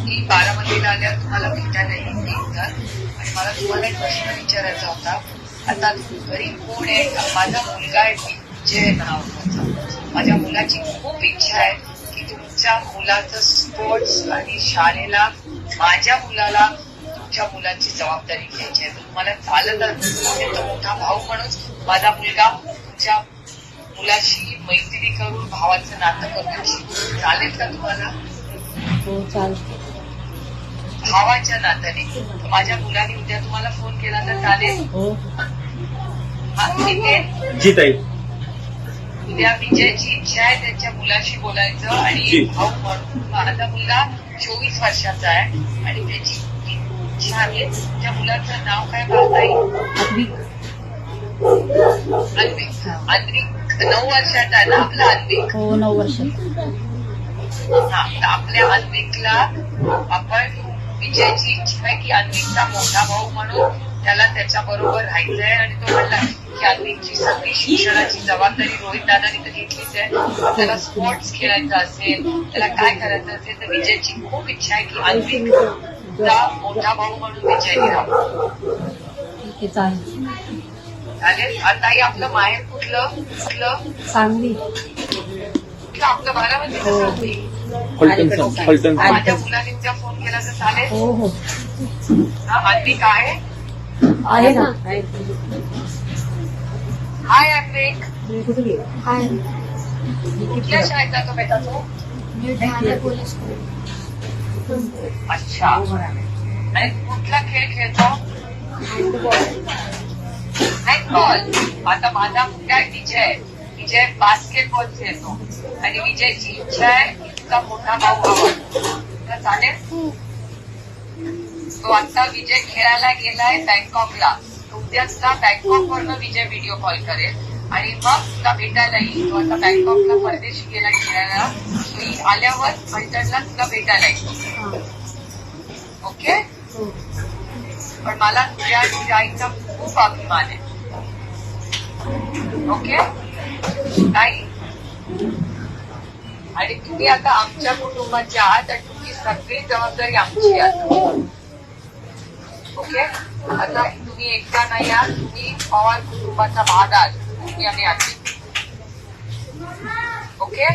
मी बारामतीला आल्यावर तुम्हाला भेटायला येईल तर. आणि मला तुम्हाला एक प्रश्न विचारायचा होता. आता घरी कोण आहे? माझा मुलगा आहे, विजय नाव त्याचं. माझ्या मुलाची खूप इच्छा आहे की तुमच्या मुलाचं स्पोर्ट्स आणि शाळेला माझ्या मुलाला तुमच्या मुलाची जबाबदारी घ्यायची आहे. तुम्हाला चालत तो मोठा भाऊ म्हणून माझा मुलगा तुमच्या मुलाशी मैत्री करून भावाचं नातं करून चालेल का तुम्हाला? हो चालतं. भावाच्या नात्याने माझ्या मुलाने उद्या तुम्हाला फोन केला तर चालेल? हो हा ठीक आहे. जी ताई. उद्या विजयची इच्छा आहे त्यांच्या मुलाशी बोलायचं आणि भाऊ म्हणून माझा मुलगा 24 वर्षाचा आहे आणि त्याची इच्छा आहे. त्या मुलाचं नाव काय पाहता येईल? अन्विक. अन्विक 9 वर्षाचा आहे ना आपला अन्विक? हो 9 वर्षाचा. हा तर आपल्या अन्विकला आपण विजयची इच्छा आहे की अन्विकचा मोठा भाऊ म्हणून त्याला त्याच्या बरोबर राहायचंय. आणि तो म्हणला की अन्विकची सगळी शिक्षणाची जबाबदारी रोहित दादानी तर घेतलीच आहे. त्याला स्पोर्ट्स खेळायचा असेल, त्याला काय करायचं असेल तर विजयची खूप इच्छा आहे की अन्विकचा मोठा भाऊ म्हणून विजयने राहावं. ठीक आहे चालेल. चालेल. आता आपलं माहेर कुठलं? सांगली. कुठलं आपलं बारामतीचं सांगली. फलटण. माझ्या मुलाने उद्या फोन केला तर चालेल? हो हो हा अन्विक आहे. आहे ना. हाय अन्विक. हाय. कुठल्या शाळेत जातो बेटा तो? अच्छा. आणि कुठला खेळ खेळतो? हँडबॉल. आता माझा मुलगा आहे विजय. विजय बास्केटबॉल खेळतो आणि विजयची इच्छा आहे की तुझा मोठा भाऊ हवा. तर चालेल? तो आता विजय खेळायला गेलाय बँकॉकला. उद्या तुला बँकॉक वरनं विजय व्हिडिओ कॉल करेल आणि मग तुला भेटायला येईल. तो आता बँकॉकला परदेशी गेला खेळायला. तो आल्यावर फलटणला तुला भेटायला येतो. ओके. पण मला तुझ्या तुझ्या आईचा खूप अभिमान आहे. ओके ताई. आणि तुम्ही आता आमच्या कुटुंबाचे आहात आणि तुमची सगळी जबाबदारी आमची आहे. ओके. आता तुम्ही एकटा नाही आहात, तुम्ही पवार कुटुंबाचा भाग आहात. तुम्ही आणि आजी. ओके.